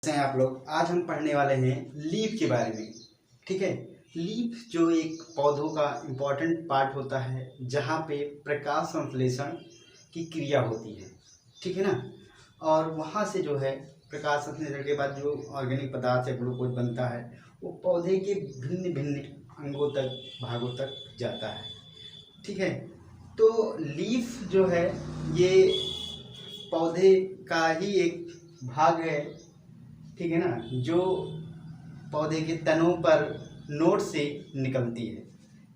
हैं आप लोग। आज हम पढ़ने वाले हैं लीफ के बारे में। ठीक है, लीफ जो एक पौधों का इम्पोर्टेंट पार्ट होता है जहाँ पे प्रकाश संश्लेषण की क्रिया होती है। ठीक है ना। और वहाँ से जो है प्रकाश संश्लेषण के बाद जो ऑर्गेनिक पदार्थ या ग्लूकोज बनता है वो पौधे के भिन्न भिन्न अंगों तक भागों तक जाता है। ठीक है, तो लीफ जो है ये पौधे का ही एक भाग है। ठीक है ना, जो पौधे के तनों पर नोट से निकलती है।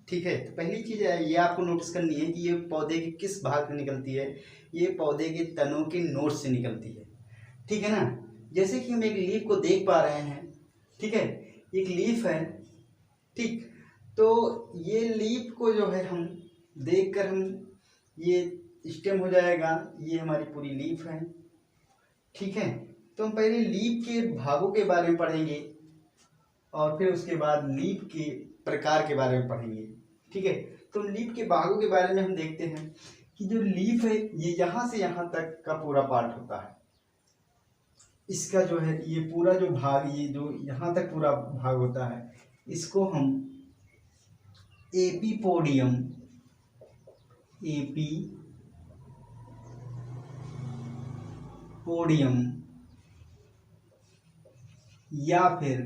ठीक है, तो पहली चीज़ है ये आपको नोटिस करनी है कि ये पौधे के किस भाग से निकलती है। ये पौधे के तनों के नोट से निकलती है। ठीक है ना, जैसे कि हम एक लीफ को देख पा रहे हैं। ठीक है, एक लीफ है। ठीक, तो ये लीफ को जो है हम देखकर हम ये स्टेम हो जाएगा, ये हमारी पूरी लीफ है। ठीक है, तो हम पहले लीफ के भागों के बारे में पढ़ेंगे और फिर उसके बाद लीफ के प्रकार के बारे में पढ़ेंगे। ठीक है, तो लीफ के भागों के बारे में हम देखते हैं कि जो लीफ है ये यहाँ से यहाँ तक का पूरा पार्ट होता है। इसका जो है ये पूरा जो भाग, ये जो यहाँ तक पूरा भाग होता है, इसको हम एपीपोडियम या फिर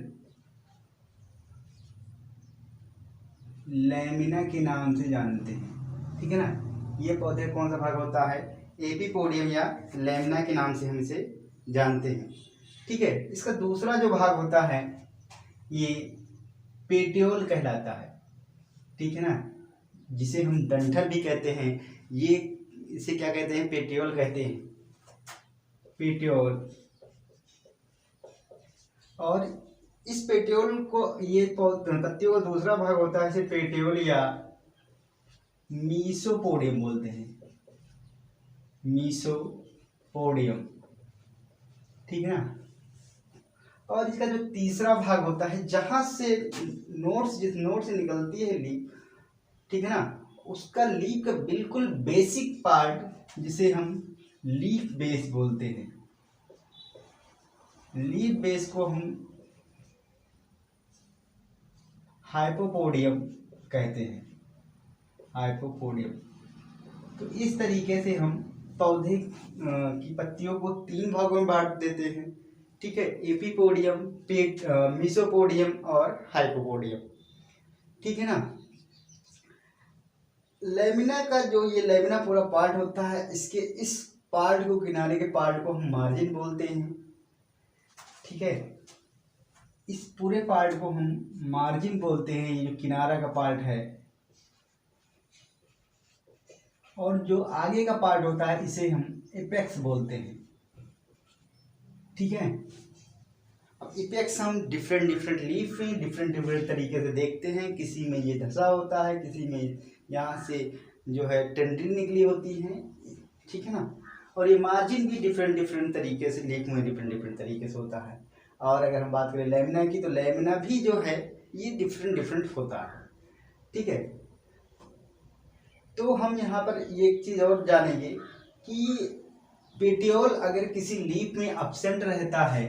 लैमिना के नाम से जानते हैं। ठीक है ना, ये पौधे कौन सा भाग होता है, एपीपोडियम या लैमिना के नाम से हम इसे जानते हैं। ठीक है, इसका दूसरा जो भाग होता है ये पेटियोल कहलाता है। ठीक है ना, जिसे हम डंठल भी कहते हैं। ये इसे क्या कहते हैं, पेटियोल कहते हैं, पेटियोल। और इस पेटियोल को, ये पत्तियों का दूसरा भाग होता है, इसे पेटियोल या मीसोपोडियम बोलते हैं, मीसोपोडियम। ठीक है ना, और इसका जो तीसरा भाग होता है जहां से जिस नोट से निकलती है लीफ, ठीक है ना, उसका लीफ का बिल्कुल बेसिक पार्ट जिसे हम लीफ बेस बोलते हैं। लीफ बेस को हम हाइपोपोडियम कहते हैं, हाइपोपोडियम। तो इस तरीके से हम पौधे की पत्तियों को तीन भागों में बांट देते हैं। ठीक है, एपीपोडियम, मीसोपोडियम और हाइपोपोडियम। ठीक है ना, लैमिना का जो ये लैमिना पूरा पार्ट होता है, इसके इस पार्ट को, किनारे के पार्ट को हम मार्जिन बोलते हैं। ठीक है, इस पूरे पार्ट को हम मार्जिन बोलते हैं, ये जो किनारा का पार्ट है। और जो आगे का पार्ट होता है इसे हम एपेक्स बोलते हैं। ठीक है, अब एपेक्स हम डिफरेंट लीफ में डिफरेंट तरीके से देखते हैं। किसी में ये धसा होता है, किसी में यहाँ से जो है टेंड्रिल निकली होती है। ठीक है ना, और ये मार्जिन भी डिफरेंट तरीके से लीफ में डिफरेंट तरीके से होता है। और अगर हम बात करें लैमिना की, तो लैमिना भी जो है ये डिफरेंट होता है। ठीक है, तो हम यहाँ पर एक चीज़ और जानेंगे कि पेटियोल अगर किसी लीफ में अब्सेंट रहता है,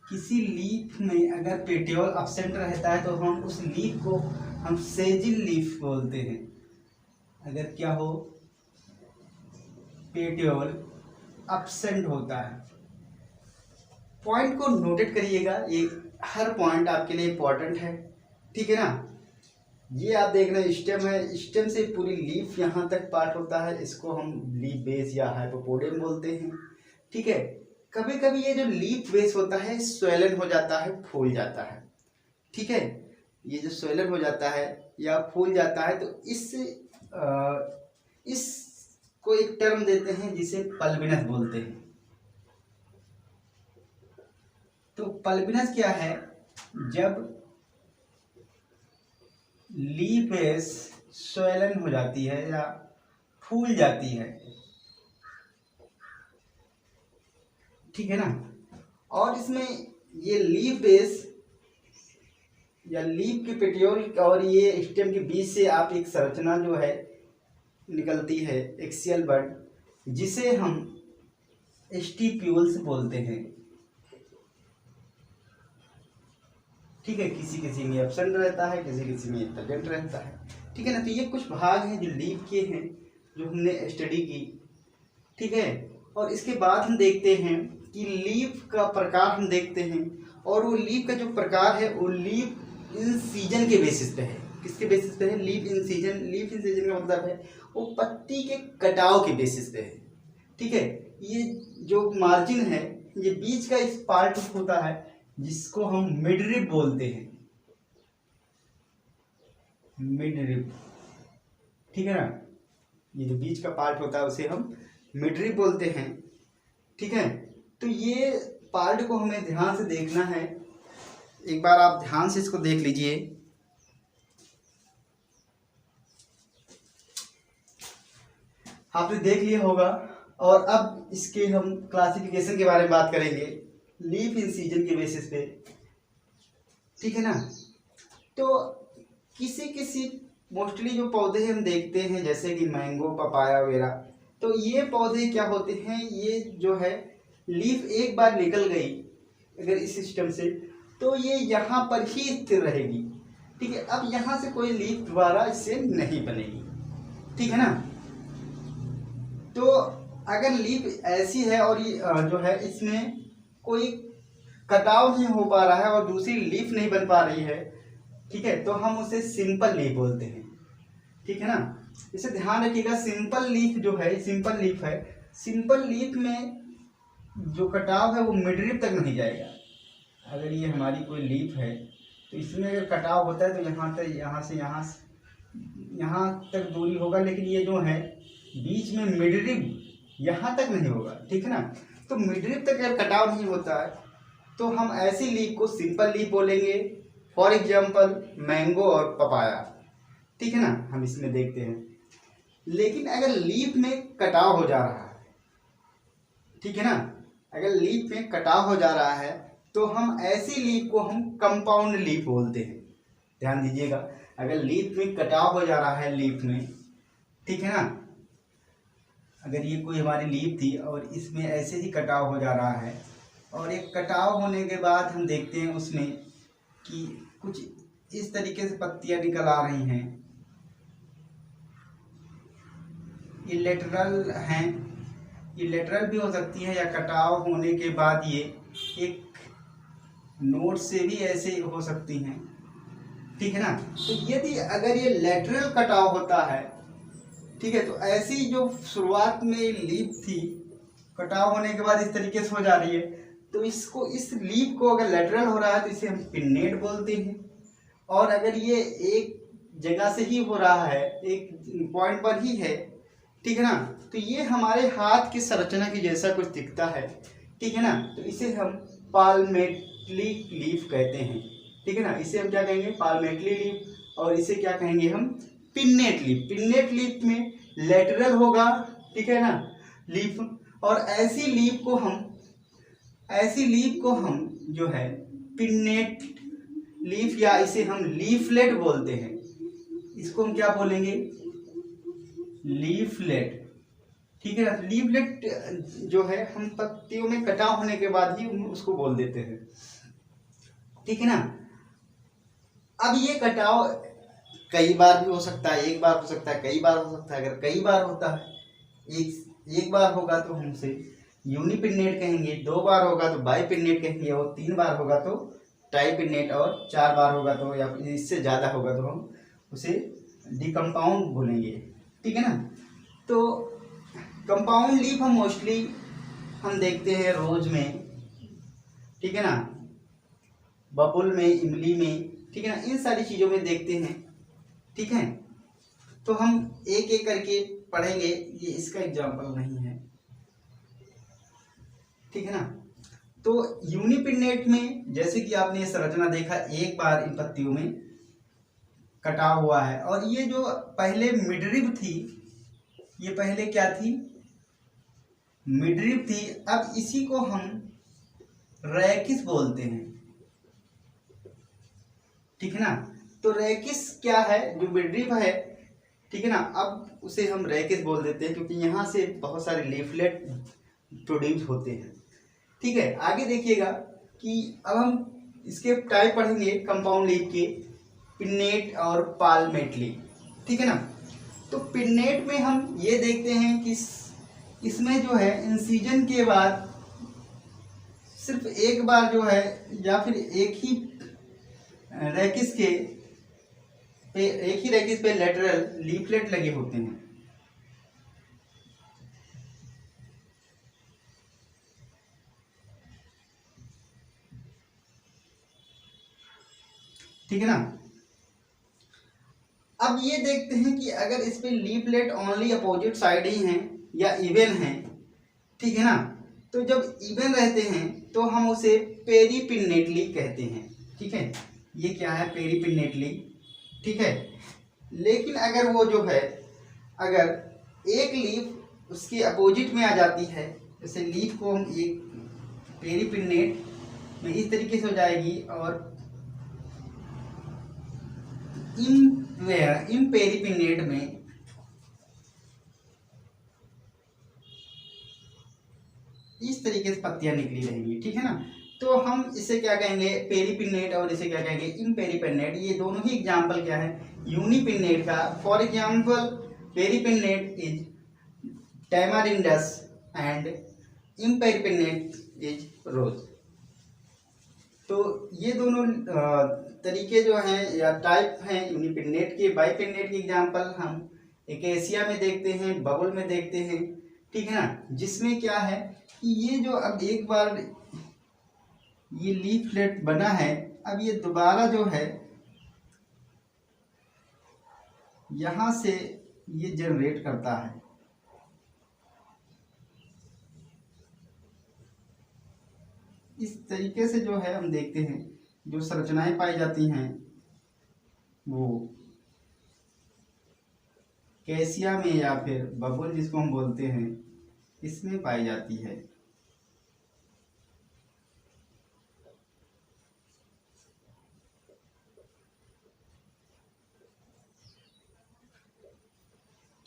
किसी लीफ में अगर पेटियोल अब्सेंट रहता है, तो हम उस लीफ को हम सेजिल लीफ बोलते हैं। अगर क्या हो, पेटियोल अब्सेंट होता है। पॉइंट को नोटेट करिएगा, ये हर पॉइंट आपके लिए इंपॉर्टेंट है। ठीक है ना, ये आप देख रहे हैं स्टेम है, स्टेम से पूरी लीफ यहाँ तक पार्ट होता है, इसको हम लीफ बेस या हाइपोपोडियम बोलते हैं। ठीक है, कभी कभी ये जो लीफ बेस होता है स्वेलन हो जाता है, फूल जाता है। ठीक है, ये जो स्वेलन हो जाता है या फूल जाता है, तो इसको एक टर्म देते हैं जिसे पल्बिनस बोलते हैं। तो पल्बिनस क्या है, जब लीफ बेस स्वेलन हो जाती है या फूल जाती है। ठीक है ना, और इसमें ये लीफ बेस या लीफ के पेटियोल और ये स्टेम के बीच से आप एक संरचना जो है निकलती है, एक्सियल बड, जिसे हम स्टिप्यूल्स बोलते हैं। ठीक है, किसी किसी में एब्सेंट रहता है, किसी किसी में प्रेजेंट रहता है। ठीक है ना, तो ये कुछ भाग हैं जो लीफ के हैं, जो हमने स्टडी की। ठीक है, और इसके बाद हम देखते हैं कि लीफ का प्रकार हम देखते हैं, और वो लीफ का जो प्रकार है वो लीफ इन सीजन के बेसिस पे है। किसके बेसिस पे है? लीफ इन सीजन। लीफ इन सीजन का मतलब है वो पत्ती के कटाव के बेसिस पे है। ठीक है, ये जो मार्जिन है, ये बीच का इस पार्ट होता है जिसको हम मिडरिब बोलते हैं, मिडरिब। ठीक है ना, ये जो बीच का पार्ट होता है उसे हम मिडरिब बोलते हैं। ठीक है, तो ये पार्ट को हमें ध्यान से देखना है। एक बार आप ध्यान से इसको देख लीजिए। आपने देख लिया होगा, और अब इसके हम क्लासिफिकेशन के बारे में बात करेंगे लीफ इन सीजन के बेसिस पे। ठीक है ना, तो किसी किसी मोस्टली जो पौधे हम देखते हैं जैसे कि मैंगो, पपाया वगैरह, तो ये पौधे क्या होते हैं, ये जो है लीफ एक बार निकल गई अगर इस सिस्टम से, तो ये यहाँ पर ही स्थिर रहेगी। ठीक है, अब यहाँ से कोई लीफ दोबारा इससे नहीं बनेगी। ठीक है ना, तो अगर लीफ ऐसी है और ये जो है इसमें कोई कटाव नहीं हो पा रहा है और दूसरी लीफ नहीं बन पा रही है, ठीक है, तो हम उसे सिंपल लीफ बोलते हैं। ठीक है ना, इसे ध्यान रखिएगा। सिंपल लीफ जो है, सिंपल लीफ है, सिंपल लीफ में जो कटाव है वो मिडरिब तक नहीं जाएगा। अगर ये हमारी कोई लीफ है तो इसमें अगर कटाव होता है तो यहाँ तक, यहाँ से यहाँ तक दूरी होगा, लेकिन ये जो है बीच में मिडरिब यहाँ तक नहीं होगा। ठीक है ना, तो मिडरिब तक अगर कटाव नहीं होता है तो हम ऐसी लीफ को सिंपल लीफ बोलेंगे। फॉर एग्जाम्पल मैंगो और पपाया। ठीक है ना, हम इसमें देखते हैं। लेकिन अगर लीफ में कटाव हो जा रहा है, ठीक है ना, अगर लीफ में कटाव हो जा रहा है तो हम ऐसी लीफ को हम कंपाउंड लीफ बोलते हैं। ध्यान दीजिएगा, अगर लीफ में कटाव हो जा रहा है लीफ में, ठीक है ना, अगर ये कोई हमारी लीफ थी और इसमें ऐसे ही कटाव हो जा रहा है, और एक कटाव होने के बाद हम देखते हैं उसमें कि कुछ इस तरीके से पत्तियां निकल आ रही हैं, ये लेटरल हैं, ये लेटरल भी हो सकती है, या कटाव होने के बाद ये एक नोड से भी ऐसे हो सकती हैं। ठीक है ना, तो यदि अगर ये लेटरल कटाव होता है, ठीक है, तो ऐसी जो शुरुआत में लीफ थी, कटाव होने के बाद इस तरीके से हो जा रही है, तो इसको, इस लीफ को अगर लेटरल हो रहा है तो इसे हम पिन्नेट बोलते हैं। और अगर ये एक जगह से ही हो रहा है, एक पॉइंट पर ही है, ठीक है ना, तो ये हमारे हाथ की संरचना की जैसा कुछ दिखता है। ठीक है ना, तो इसे हम पाल्मेटली लीफ कहते हैं। ठीक है ना, इसे हम क्या कहेंगे? पाल्मेटली लीफ। और इसे क्या कहेंगे हम? Pennate leaf. पिन्नेट लीफ में लेटरल होगा, ठीक है ना, लीफ, और ऐसी लीफ को हम जो है पिन्नेट लीफ, या इसे हम लीफलेट बोलते हैं। इसको हम क्या बोलेंगे? लीफलेट। ठीक है ना, लीफलेट जो है हम पत्तियों में कटाव होने के बाद ही उसको बोल देते हैं। ठीक है ना, अब ये कटाव कई बार भी हो सकता है, एक बार हो सकता है, कई बार हो सकता है। अगर कई बार होता है, एक बार होगा तो हम उसे यूनिपिन्नेट कहेंगे, 2 बार होगा तो बाइपिन्नेट कहेंगे, और 3 बार होगा तो ट्राइपिन्नेट, और 4 बार होगा तो, या इससे ज़्यादा होगा तो हम उसे डिकम्पाउंड बोलेंगे। ठीक है ना, तो कंपाउंड लीफ हम मोस्टली हम देखते हैं रोज में, ठीक है ना, बबुल में, इमली में, ठीक है ना, इन सारी चीज़ों में देखते हैं। ठीक है, तो हम एक एक करके पढ़ेंगे, ये इसका एग्जाम्पल नहीं है। ठीक है ना, तो यूनिपिन्नेट में जैसे कि आपने ये संरचना देखा, एक बार इन पत्तियों में कटाव हुआ है, और ये जो पहले मिडरिब थी, ये पहले क्या थी? मिडरिब थी। अब इसी को हम रैकिस बोलते हैं। ठीक है ना, तो रैकिस क्या है? जो मिडरिब है, ठीक है ना, अब उसे हम रैकिस बोल देते हैं, क्योंकि यहाँ से बहुत सारे लीफलेट प्रोड्यूस होते हैं। ठीक है, आगे देखिएगा कि अब हम इसके टाइप पढ़ेंगे कंपाउंड लीफ के, पिन्नेट और पाल्मेट लीफ। ठीक है ना। तो पिन्नेट में हम ये देखते हैं कि इसमें जो है इंसिजन के बाद सिर्फ एक बार जो है या फिर एक ही रैकिस पे लेटरल लीफलेट लगे होते हैं। ठीक है ना। अब ये देखते हैं कि अगर इस पे लीफलेट ओनली अपोजिट साइड ही हैं या इवन हैं, ठीक है ना, तो जब इवन रहते हैं तो हम उसे पेरीपिन्नेटली कहते हैं। ठीक है, ये क्या है, पेरीपिन्नेटली। ठीक है, लेकिन अगर वो जो है अगर एक लीफ उसके अपोजिट में आ जाती है, जैसे लीफ को हम एक पेरीपिन्नेट में इस तरीके से हो जाएगी और इन पेरीपिन्नेट में इस तरीके से पत्तियां निकली रहेंगी। ठीक है ना, तो हम इसे क्या कहेंगे, पेरीपिन्नेट, और इसे क्या कहेंगे, इम्पेरीपिन्नेट। ये दोनों ही एग्जाम्पल क्या है यूनिपिन्नेट का। For example paripinnate is tamarindus and imparipinnate is rose. तो ये दोनों तरीके जो हैं या टाइप हैं यूनिपिन्नेट के। बाइपिन्नेट की एग्जाम्पल हम एकेसिया में देखते हैं, बबुल में देखते हैं। ठीक है ना, जिसमें क्या है कि ये जो अब एक बार ये लीफलेट बना है, अब ये दोबारा जो है यहां से ये जनरेट करता है। इस तरीके से जो है हम देखते हैं जो संरचनाएं पाई जाती हैं वो कैसिया में या फिर बबुल जिसको हम बोलते हैं इसमें पाई जाती है।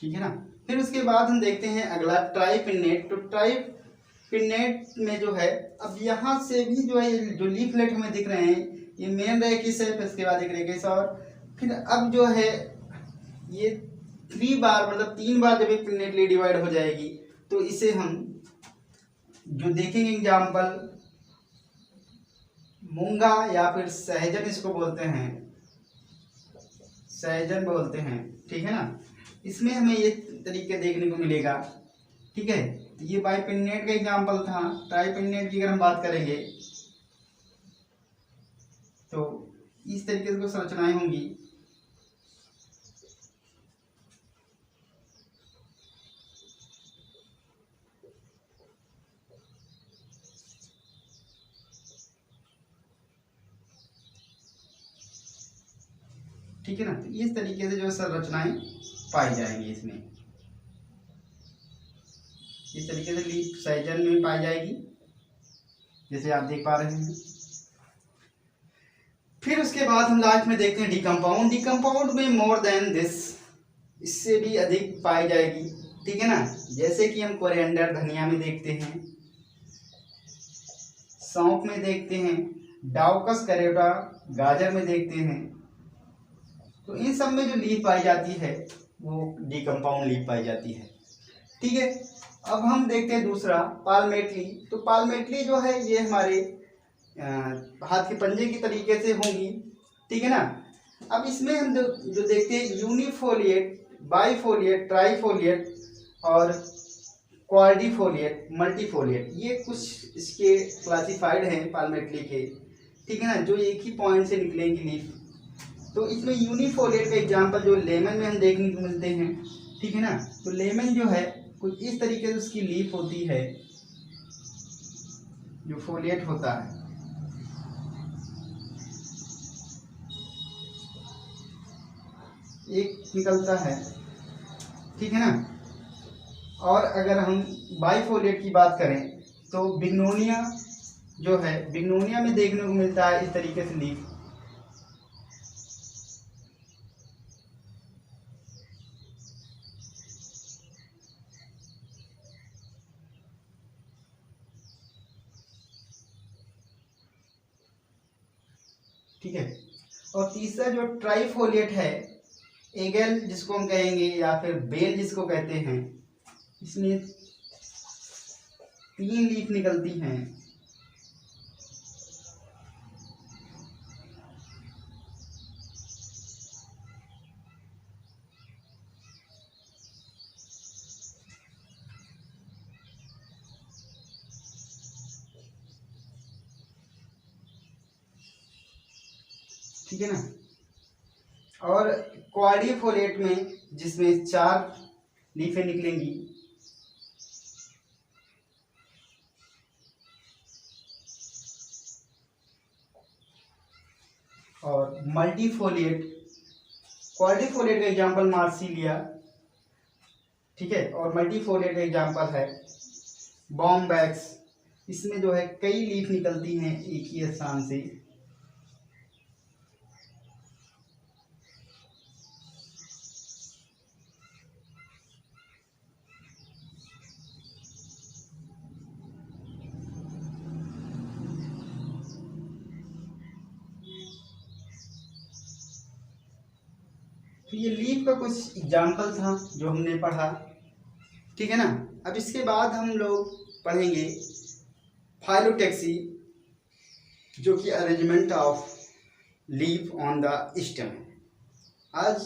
ठीक है ना। फिर उसके बाद हम देखते हैं अगला ट्राइपिन्नेट। तो ट्राइपिन्नेट में जो है अब यहाँ से भी जो है जो लीफलेट हमें दिख रहे हैं ये मेन रेकिस है, फिर उसके बाद एक रेकिस, और फिर अब जो है ये 3 बार मतलब 3 बार जब एक पिन्नेटली डिवाइड हो जाएगी तो इसे हम जो देखेंगे एग्जाम्पल मूंगा या फिर सहजन इसको बोलते हैं, सहजन बोलते हैं। ठीक है ना, इसमें हमें ये तरीके देखने को मिलेगा। ठीक है, ये बाइपिन्नेट का एग्जाम्पल था। ट्राइपिन्नेट की अगर हम बात करेंगे तो इस तरीके से कुछ संरचनाएं होंगी। ठीक है ना, तो इस तरीके से जो संरचनाएं पाई जाएंगी इसमें, इस तरीके से लीफ सहजन में पाई जाएगी जैसे आप देख पा रहे हैं। फिर उसके बाद हम लास्ट में देखते हैं डिकम्पाउंड। डिकम्पाउंड में मोर देन दिस, इससे भी अधिक पाई जाएगी। ठीक है ना, जैसे कि हम कोरिएंडर धनिया में देखते हैं, सौंफ में देखते हैं, डाउकस कैरोटा गाजर में देखते हैं। तो इन सब में जो लीफ पाई जाती है वो डिकम्पाउंड लीफ पाई जाती है। ठीक है, अब हम देखते हैं दूसरा पाल्मेटली। तो पाल्मेटली जो है ये हमारे हाथ के पंजे की तरीके से होंगी। ठीक है ना, अब इसमें हम जो देखते हैं यूनिफोलिएट, बाईफोलिएट, ट्राईफोलिएट और क्वाड्रीफोलिएट, मल्टीफोलिएट, ये कुछ इसके क्लासिफाइड हैं पाल्मेटली के। ठीक है ना, जो एक ही पॉइंट से निकलेंगी लीफ। तो इसमें यूनिफोलिएट का एग्जाम्पल जो लेमन में हम देखने को मिलते हैं। ठीक है ना, तो लेमन जो है कुछ इस तरीके से उसकी लीफ होती है जो फोलिएट होता है। एक निकलता है। ठीक है ना, और अगर हम बाईफोलिएट की बात करें तो बिग्नोनिया जो है, बिग्नोनिया में देखने को मिलता है इस तरीके से लीफ। ठीक है। और तीसरा जो ट्राइफोलिएट है, एगेल जिसको हम कहेंगे या फिर बेल जिसको कहते हैं, इसमें 3 लीफ निकलती हैं। ठीक है ना। और क्वाड्रिफोलिएट में जिसमें 4 लीफें निकलेंगी। और मल्टीफोलिएट, क्वाड्रिफोलिएट का एग्जांपल मार्सिलिया, ठीक है, और मल्टीफोलिएट का एग्जांपल है बॉम्बैक्स। इसमें जो है कई लीफ निकलती हैं एक ही स्थान से। तो ये लीफ का कुछ एग्जाम्पल था जो हमने पढ़ा, ठीक है ना। अब इसके बाद हम लोग पढ़ेंगे फाइलोटैक्सी, जो कि arrangement of leaf on the stem. आज